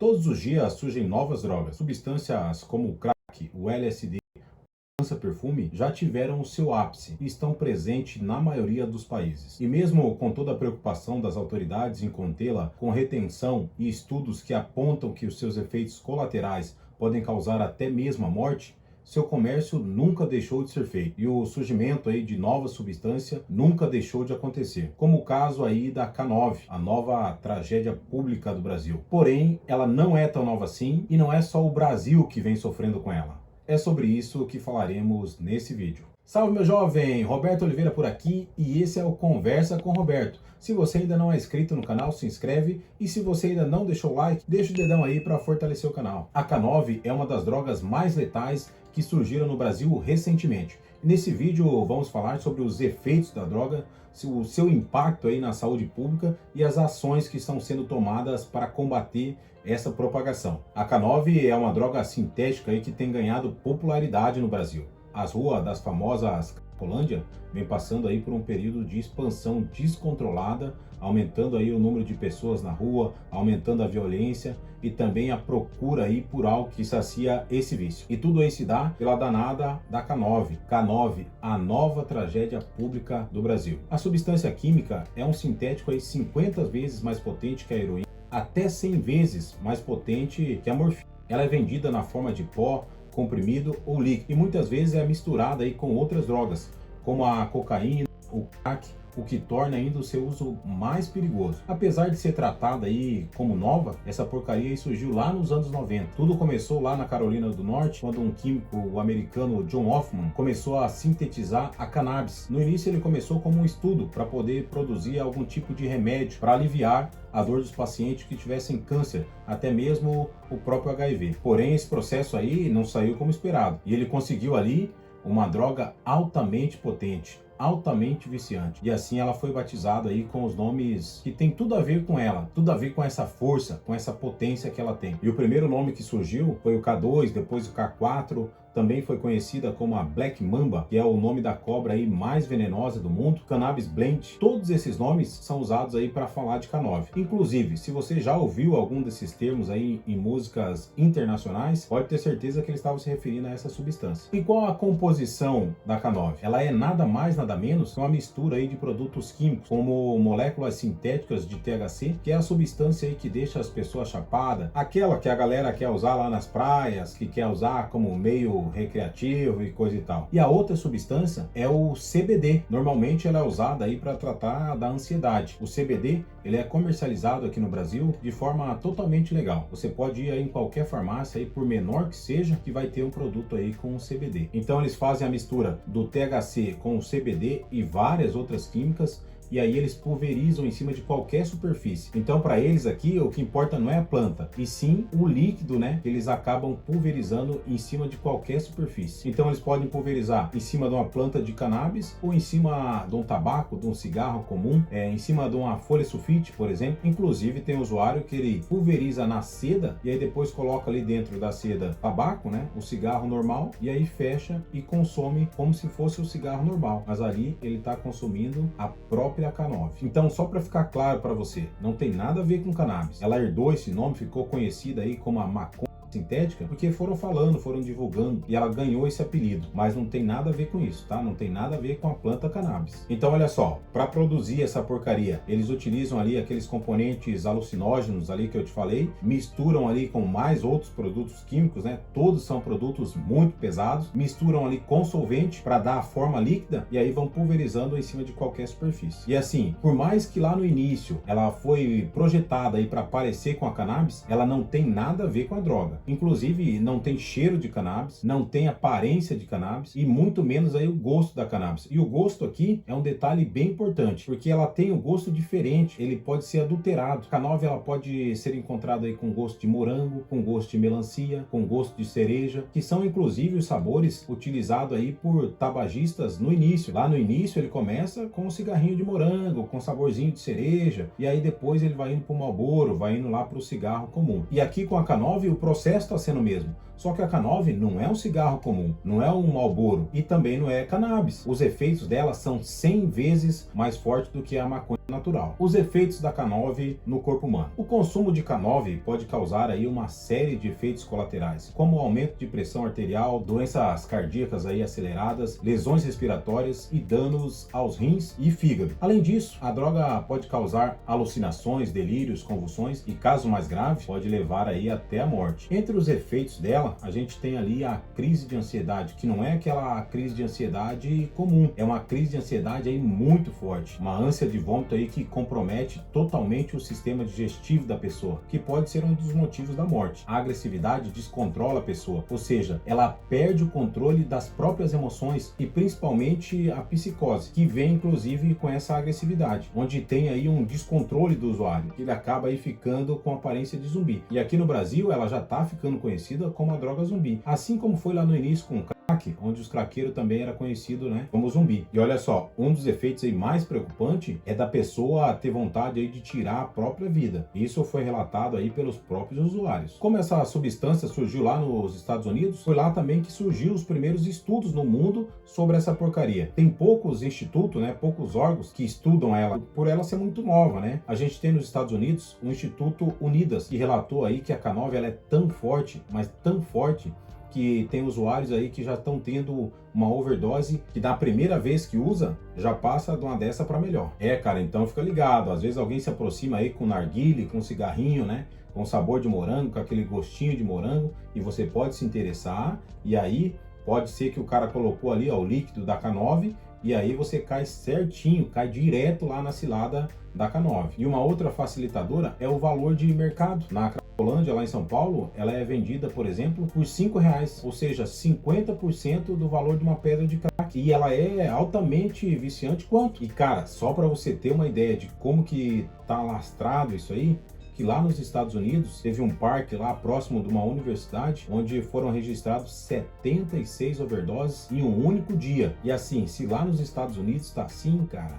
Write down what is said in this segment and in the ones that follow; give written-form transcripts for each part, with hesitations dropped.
Todos os dias surgem novas drogas. Substâncias como o crack, o LSD, o lança-perfume já tiveram o seu ápice e estão presentes na maioria dos países. E mesmo com toda a preocupação das autoridades em contê-la, com retenção e estudos que apontam que os seus efeitos colaterais podem causar até mesmo a morte, seu comércio nunca deixou de ser feito e o surgimento aí de nova substância nunca deixou de acontecer, como o caso aí da K9, a nova tragédia pública do Brasil. Porém, ela não é tão nova assim e não é só o Brasil que vem sofrendo com ela. É sobre isso que falaremos nesse vídeo. Salve, meu jovem! Roberto Oliveira por aqui e esse é o Conversa com Roberto. Se você ainda não é inscrito no canal, se inscreve, e se você ainda não deixou o like, deixa o dedão aí para fortalecer o canal. A K9 é uma das drogas mais letais que surgiram no Brasil recentemente. Nesse vídeo vamos falar sobre os efeitos da droga, o seu impacto aí na saúde pública e as ações que estão sendo tomadas para combater essa propagação. A K9 é uma droga sintética aí que tem ganhado popularidade no Brasil. As ruas das famosas Cracolândia vem passando aí por um período de expansão descontrolada, aumentando aí o número de pessoas na rua, aumentando a violência e também a procura aí por algo que sacia esse vício. E tudo aí se dá pela danada da K9. K9, a nova tragédia pública do Brasil. A substância química é um sintético aí 50 vezes mais potente que a heroína, até 100 vezes mais potente que a morfina. Ela é vendida na forma de pó, comprimido ou líquido, e muitas vezes é misturada aí com outras drogas, como a cocaína, o crack, o que torna ainda o seu uso mais perigoso. Apesar de ser tratada aí como nova, essa porcaria aí surgiu lá nos anos 90. Tudo começou lá na Carolina do Norte, quando um químico americano, John Hoffman, começou a sintetizar a cannabis. No início ele começou como um estudo para poder produzir algum tipo de remédio para aliviar a dor dos pacientes que tivessem câncer, até mesmo o próprio HIV. Porém, esse processo aí não saiu como esperado, e ele conseguiu ali uma droga altamente potente, altamente viciante. E assim ela foi batizada aí com os nomes que tem tudo a ver com ela, tudo a ver com essa força, com essa potência que ela tem. E o primeiro nome que surgiu foi o K2, depois o K4, também foi conhecida como a Black Mamba, que é o nome da cobra aí mais venenosa do mundo, Cannabis Blend. Todos esses nomes são usados aí para falar de K9. Inclusive, se você já ouviu algum desses termos aí em músicas internacionais, pode ter certeza que eles estavam se referindo a essa substância. E qual a composição da K9? Ela é nada mais, nada menos que uma mistura aí de produtos químicos, como moléculas sintéticas de THC, que é a substância aí que deixa as pessoas chapadas, aquela que a galera quer usar lá nas praias, que quer usar como meio recreativo e coisa e tal. E a outra substância é o CBD. Normalmente ela é usada aí para tratar da ansiedade. O CBD, ele é comercializado aqui no Brasil de forma totalmente legal. Você pode ir aí em qualquer farmácia aí, por menor que seja, que vai ter um produto aí com o CBD. Então eles fazem a mistura do THC com o CBD e várias outras químicas, e aí eles pulverizam em cima de qualquer superfície. Então, para eles aqui, o que importa não é a planta, e sim o líquido, né, que eles acabam pulverizando em cima de qualquer superfície. Então, eles podem pulverizar em cima de uma planta de cannabis, ou em cima de um tabaco, de um cigarro comum, em cima de uma folha sulfite, por exemplo. Inclusive, tem usuário que ele pulveriza na seda, e aí depois coloca ali dentro da seda tabaco, né, o cigarro normal, e aí fecha e consome como se fosse o cigarro normal. Mas ali ele está consumindo a própria K9. Então, só para ficar claro para você, não tem nada a ver com cannabis. Ela herdou esse nome, ficou conhecida aí como a maconha sintética, porque foram falando, foram divulgando, e ela ganhou esse apelido, mas não tem nada a ver com isso, tá? Não tem nada a ver com a planta cannabis. Então, olha só, para produzir essa porcaria, eles utilizam ali aqueles componentes alucinógenos ali que eu te falei, misturam ali com mais outros produtos químicos, né? Todos são produtos muito pesados, misturam ali com solvente para dar a forma líquida, e aí vão pulverizando em cima de qualquer superfície. E assim, por mais que lá no início ela foi projetada aí para parecer com a cannabis, ela não tem nada a ver com a droga. Inclusive, não tem cheiro de cannabis, não tem aparência de cannabis e muito menos aí o gosto da cannabis. E o gosto aqui é um detalhe bem importante, porque ela tem um gosto diferente, ele pode ser adulterado. A K9 ela pode ser encontrada aí com gosto de morango, com gosto de melancia, com gosto de cereja, que são inclusive os sabores utilizados aí por tabagistas no início. Lá no início ele começa com um cigarrinho de morango, com saborzinho de cereja, e aí depois ele vai indo para o Marlboro, vai indo lá para o cigarro comum. E aqui com a K9 o processo está sendo o mesmo, Só que a K9 não é um cigarro comum, não é um Marlboro e também não é cannabis. Os efeitos dela são 100 vezes mais fortes do que a maconha natural. Os efeitos da K9 no corpo humano. O consumo de K9 pode causar aí uma série de efeitos colaterais, como aumento de pressão arterial, doenças cardíacas aí aceleradas, lesões respiratórias e danos aos rins e fígado. Além disso, a droga pode causar alucinações, delírios, convulsões e, caso mais grave, pode levar aí até a morte. Entre os efeitos dela, a gente tem ali a crise de ansiedade, que não é aquela crise de ansiedade comum, é uma crise de ansiedade aí muito forte, uma ânsia de vômito aí que compromete totalmente o sistema digestivo da pessoa, que pode ser um dos motivos da morte. A agressividade descontrola a pessoa, ou seja, ela perde o controle das próprias emoções e principalmente a psicose, que vem inclusive com essa agressividade, onde tem aí um descontrole do usuário, que ele acaba aí ficando com aparência de zumbi. E aqui no Brasil ela já está ficando conhecida como a droga zumbi, assim como foi lá no início com o crack, onde os craqueiros também era conhecido, né, como zumbi. E olha só, um dos efeitos aí mais preocupante é da pessoa ter vontade aí de tirar a própria vida. Isso foi relatado aí pelos próprios usuários. Como essa substância surgiu lá nos Estados Unidos, foi lá também que surgiu os primeiros estudos no mundo sobre essa porcaria. Tem poucos institutos, né, poucos órgãos que estudam ela, por ela ser muito nova, né? A gente tem nos Estados Unidos o Instituto Unidas, que relatou aí que a K9 ela é tão forte, mas tão forte, que tem usuários aí que já estão tendo uma overdose que da primeira vez que usa, já passa de uma dessa para melhor. Cara, então fica ligado. Às vezes alguém se aproxima aí com narguile, com cigarrinho, né? Com sabor de morango, com aquele gostinho de morango, e você pode se interessar, e aí pode ser que o cara colocou ali, ó, o líquido da K9, e aí você cai certinho, cai direto lá na cilada da K9. E uma outra facilitadora é o valor de mercado. Na Cracolândia, lá em São Paulo, ela é vendida, por exemplo, por R$5, ou seja, 50% do valor de uma pedra de crack. E ela é altamente viciante quanto? E cara, só para você ter uma ideia de como que tá lastrado isso aí, que lá nos Estados Unidos teve um parque lá próximo de uma universidade onde foram registrados 76 overdoses em um único dia. E assim, se lá nos Estados Unidos está assim, cara,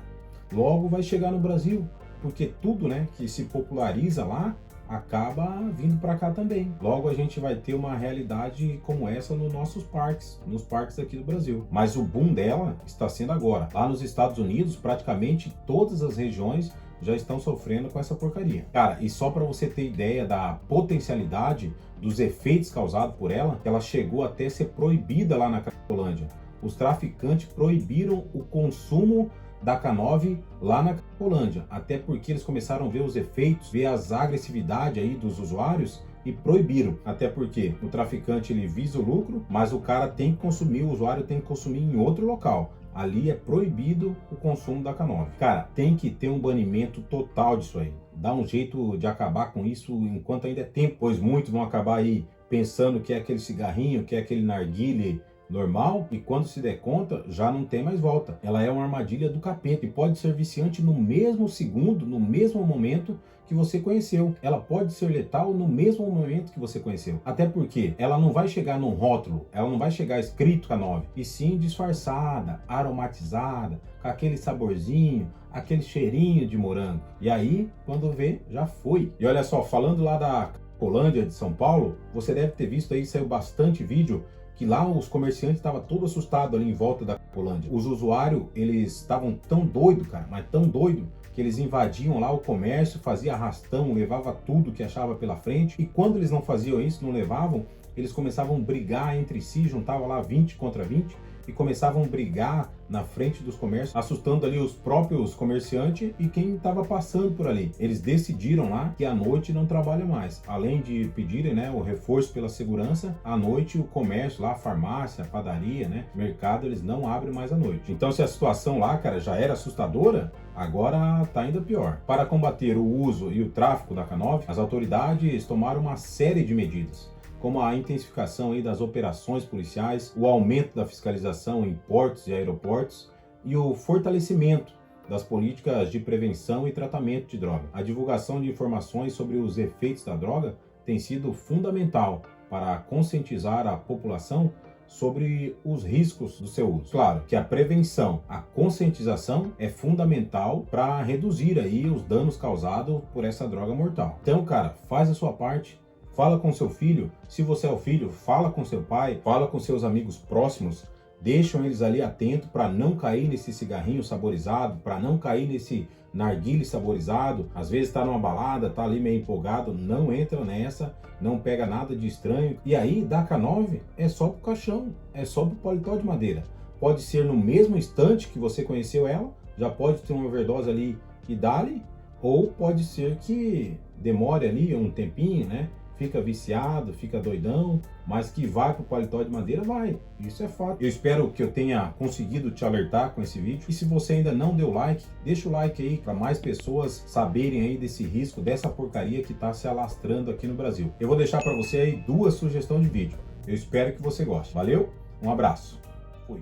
logo vai chegar no Brasil, porque tudo, né, que se populariza lá acaba vindo para cá também. Logo a gente vai ter uma realidade como essa nos nossos parques, nos parques aqui do Brasil. Mas o boom dela está sendo agora. Lá nos Estados Unidos, praticamente todas as regiões já estão sofrendo com essa porcaria. Cara, e só para você ter ideia da potencialidade dos efeitos causados por ela, ela chegou até ser proibida lá na Cracolândia. Os traficantes proibiram o consumo da K9 lá na Cracolândia, até porque eles começaram a ver os efeitos, ver as agressividades aí dos usuários e proibiram, até porque o traficante ele visa o lucro, mas o cara tem que consumir, o usuário tem que consumir em outro local. Ali é proibido o consumo da K9. Cara, tem que ter um banimento total disso aí. Dá um jeito de acabar com isso enquanto ainda é tempo, pois muitos vão acabar aí pensando que é aquele cigarrinho, que é aquele narguile normal, e quando se der conta, já não tem mais volta. Ela é uma armadilha do capeta e pode ser viciante no mesmo segundo, no mesmo momento que você conheceu. Ela pode ser letal no mesmo momento que você conheceu. Até porque ela não vai chegar num rótulo, ela não vai chegar escrito K9, e sim disfarçada, aromatizada, com aquele saborzinho, aquele cheirinho de morango. E aí, quando vê, já foi. E olha só, falando lá da Cracolândia de São Paulo, você deve ter visto aí, saiu bastante vídeo, que lá os comerciantes estavam todos assustados ali em volta da Cracolândia. Os usuários, eles estavam tão doidos, cara, mas tão doidos, que eles invadiam lá o comércio, faziam arrastão, levava tudo que achava pela frente, e quando eles não faziam isso, não levavam, eles começavam a brigar entre si, juntavam lá 20 contra 20, e começavam a brigar na frente dos comércios, assustando ali os próprios comerciantes e quem estava passando por ali. Eles decidiram lá que à noite não trabalha mais. Além de pedirem, né, o reforço pela segurança, à noite o comércio lá, a farmácia, a padaria, né, mercado, eles não abrem mais à noite. Então se a situação lá, cara, já era assustadora, agora tá ainda pior. Para combater o uso e o tráfico da K9, as autoridades tomaram uma série de medidas, como a intensificação aí das operações policiais, o aumento da fiscalização em portos e aeroportos e o fortalecimento das políticas de prevenção e tratamento de droga. A divulgação de informações sobre os efeitos da droga tem sido fundamental para conscientizar a população sobre os riscos do seu uso. Claro que a prevenção, a conscientização é fundamental para reduzir aí os danos causados por essa droga mortal. Então, cara, faz a sua parte, Fala com seu filho, se você é o filho, fala com seu pai, fala com seus amigos próximos, deixam eles ali atentos para não cair nesse cigarrinho saborizado, para não cair nesse narguile saborizado. Às vezes está numa balada, tá ali meio empolgado, não entra nessa, não pega nada de estranho. E aí, da K9 é só pro caixão, é só pro paletó de madeira. Pode ser no mesmo instante que você conheceu ela, já pode ter uma overdose ali e dá-lhe, ou pode ser que demore ali um tempinho, né? Fica viciado, fica doidão, mas que vai pro paletó de madeira, vai. Isso é fato. Eu espero que eu tenha conseguido te alertar com esse vídeo. E se você ainda não deu like, deixa o like aí para mais pessoas saberem aí desse risco, dessa porcaria que está se alastrando aqui no Brasil. Eu vou deixar para você aí 2 sugestões de vídeo. Eu espero que você goste. Valeu? Um abraço. Fui.